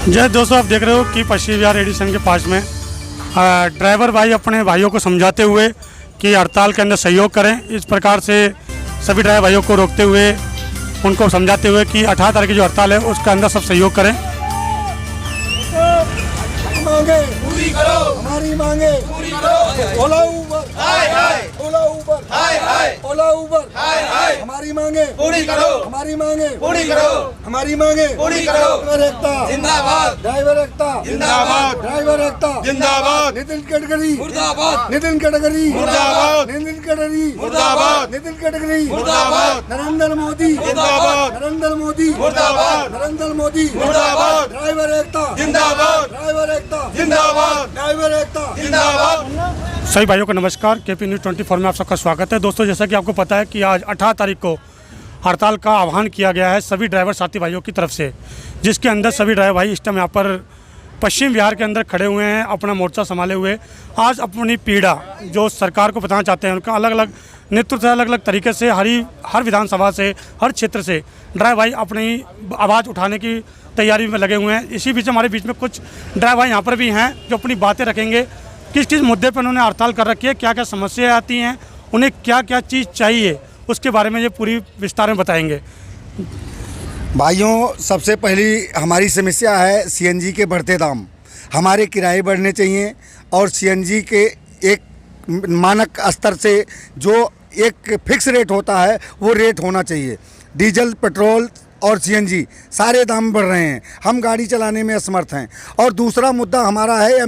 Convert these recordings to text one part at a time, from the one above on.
जय दोस्तों, आप देख रहे हो कि पश्चिम बिहार एडिशन के पास में ड्राइवर भाई अपने भाइयों को समझाते हुए कि हड़ताल के अंदर सहयोग करें। इस प्रकार से सभी ड्राइवर भाइयों को रोकते हुए उनको समझाते हुए कि 18 तारीख की जो हड़ताल है उसके अंदर सब सहयोग करें। मांगे पूरी करो, हमारी मांगे पूरी करो। ओला उबर हाय हाय, ओला उबर हाय हाय, ओला उबर हाय हाय, हमारी मांगे पूरी करो, हमारी मांगे पूरी करो, हमारी मांगे पूरी करो। ड्राइवर एकता जिंदाबाद, ड्राइवर एकता जिंदाबाद, ड्राइवर एकता जिंदाबाद। नितिन गडकरी मुर्दाबाद, नितिन गडकरी मुर्दाबाद, नितिन गडकरी मुर्दाबाद, नितिन गडकरी मुर्दाबाद, नरेंद्र मोदी मुर्दाबाद, नरेंद्र मोदी मुर्दाबाद, नरेंद्र मोदी मुर्दाबाद। ड्राइवर एकता जिंदाबाद, ड्राइवर एकता जिंदाबाद, ड्राइवर एकता जिंदाबाद। सभी भाइयों को नमस्कार। केपी न्यूज़ 24 में आप सबका स्वागत है। दोस्तों, जैसा कि आपको पता है कि आज 18 तारीख को हड़ताल का आह्वान किया गया है सभी ड्राइवर साथी भाइयों की तरफ से, जिसके अंदर सभी ड्राइवर भाई इस टाइम यहाँ पर पश्चिम बिहार के अंदर खड़े हुए हैं अपना मोर्चा संभाले हुए। आज अपनी पीड़ा जो सरकार को बताना चाहते हैं, उनका अलग अलग नेतृत्व से अलग अलग तरीके से हर विधानसभा से, हर क्षेत्र से ड्राइवर भाई अपनी आवाज़ उठाने की तैयारी में लगे हुए हैं। इसी बीच हमारे बीच में कुछ ड्राइवर भाई यहाँ पर भी हैं जो अपनी बातें रखेंगे, किस किस मुद्दे पर उन्होंने हड़ताल कर रखी है, क्या क्या समस्याएं आती हैं, उन्हें क्या क्या चीज़ चाहिए, उसके बारे में ये पूरी विस्तार में बताएंगे। भाइयों, सबसे पहली हमारी समस्या है सीएनजी के बढ़ते दाम। हमारे किराए बढ़ने चाहिए और सीएनजी के एक मानक स्तर से जो एक फिक्स रेट होता है वो रेट होना चाहिए। डीजल, पेट्रोल और सीएनजी सारे दाम बढ़ रहे हैं, हम गाड़ी चलाने में असमर्थ हैं। और दूसरा मुद्दा हमारा है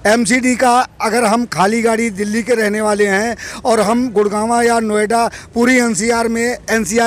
एमसीडी का। अगर हम खाली गाड़ी दिल्ली के रहने वाले हैं और हम गुड़गांव या नोएडा पूरी एनसीआर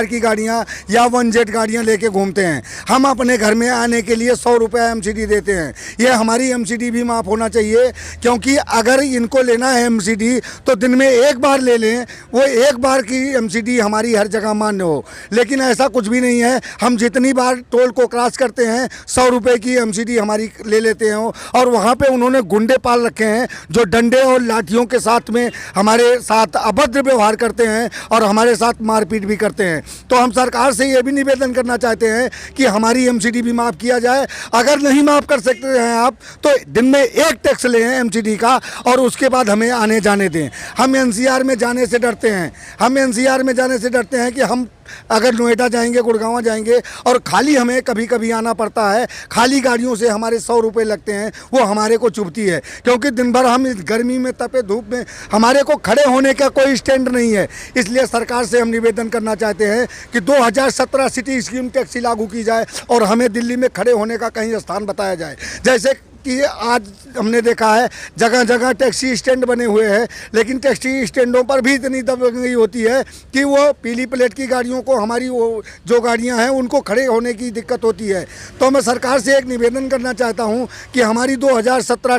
की गाड़ियां या 1जेट गाड़ियां लेके घूमते हैं, हम अपने घर में आने के लिए 100 रुपये एमसीडी देते हैं। ये हमारी एमसीडी भी माफ़ होना चाहिए, क्योंकि अगर इनको लेना है एमसीडी तो दिन में एक बार ले लें, वो एक बार की एमसीडी हमारी हर जगह मान्य हो। लेकिन ऐसा कुछ भी नहीं है, हम जितनी बार टोल को क्रॉस करते हैं 100 रुपये की एमसीडी हमारी ले लेते हैं। और वहाँ पर उन्होंने गुंडे पाल रखे हैं जो डंडे और लाठियों के साथ में हमारे साथ अभद्र व्यवहार करते हैं और हमारे साथ मारपीट भी करते हैं। तो हम सरकार से ये भी निवेदन करना चाहते हैं कि हमारी एमसीडी भी माफ़ किया जाए। अगर नहीं माफ़ कर सकते हैं आप तो दिन में एक टैक्स लें एमसीडी का और उसके बाद हमें आने जाने दें। हम एनसीआर में जाने से डरते हैं कि हम अगर नोएडा जाएंगे, गुड़गांव जाएंगे और खाली हमें कभी कभी आना पड़ता है, खाली गाड़ियों से हमारे 100 रुपये लगते हैं, वो हमारे को चुभती है। क्योंकि दिन भर हम इस गर्मी में, तपे धूप में, हमारे को खड़े होने का कोई स्टैंड नहीं है। इसलिए सरकार से हम निवेदन करना चाहते हैं कि 2017 सिटी स्कीम टैक्सी लागू की जाए और हमें दिल्ली में खड़े होने का कहीं स्थान बताया जाए। जैसे कि आज हमने देखा है जगह जगह टैक्सी स्टैंड बने हुए हैं, लेकिन टैक्सी स्टैंडों पर भी इतनी दबंगई होती है कि वो पीली प्लेट की गाड़ियों को, हमारी वो जो गाड़ियां हैं उनको खड़े होने की दिक्कत होती है। तो मैं सरकार से एक निवेदन करना चाहता हूं कि हमारी 2017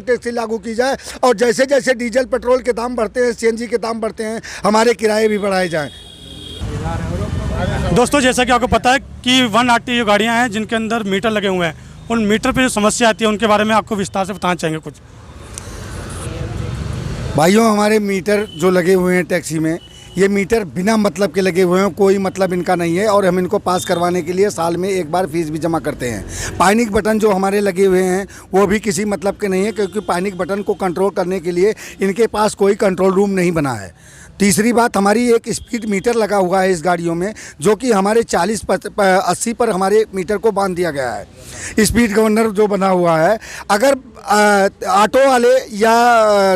टैक्सी लागू की जाए और जैसे जैसे डीजल पेट्रोल के दाम बढ़ते हैं, सीएनजी के दाम बढ़ते हैं, हमारे किराए भी बढ़ाए जाएँ। दोस्तों, जैसा कि आपको पता है कि 180 जो गाड़ियाँ हैं जिनके अंदर मीटर लगे हुए हैं, उन मीटर पे जो समस्या आती है उनके बारे में आपको विस्तार से बताना चाहेंगे कुछ। भाइयों, हमारे मीटर जो लगे हुए हैं टैक्सी में, ये मीटर बिना मतलब के लगे हुए हैं, कोई मतलब इनका नहीं है और हम इनको पास करवाने के लिए साल में एक बार फीस भी जमा करते हैं। पैनिक बटन जो हमारे लगे हुए हैं वो भी किसी मतलब के नहीं है, क्योंकि पैनिक बटन को कंट्रोल करने के लिए इनके पास कोई कंट्रोल रूम नहीं बना है। तीसरी बात, हमारी एक स्पीड मीटर लगा हुआ है इस गाड़ियों में, जो कि हमारे 40-80 पर हमारे मीटर को बांध दिया गया है। स्पीड गवर्नर जो बना हुआ है, अगर ऑटो वाले या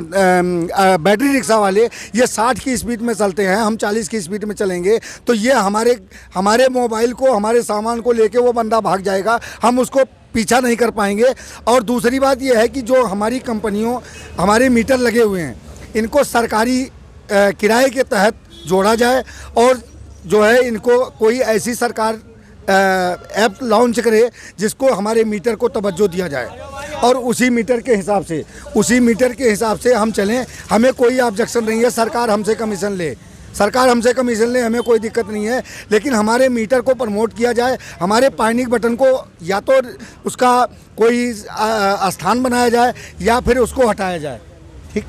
बैटरी रिक्शा वाले ये 60 की स्पीड में चलते हैं, हम 40 की स्पीड में चलेंगे तो ये हमारे मोबाइल को, हमारे सामान को लेके वो बंदा भाग जाएगा, हम उसको पीछा नहीं कर पाएंगे। और दूसरी बात ये है कि जो हमारी कंपनियों हमारे मीटर लगे हुए हैं, इनको सरकारी किराए के तहत जोड़ा जाए और जो है इनको कोई ऐसी सरकार ऐप लॉन्च करे जिसको हमारे मीटर को तवज्जो दिया जाए और उसी मीटर के हिसाब से हम चलें। हमें कोई ऑब्जेक्शन नहीं है, सरकार हमसे कमीशन ले, हमें कोई दिक्कत नहीं है, लेकिन हमारे मीटर को प्रमोट किया जाए। हमारे पैनिक बटन को या तो उसका कोई स्थान बनाया जाए या फिर उसको हटाया जाए। ठीक।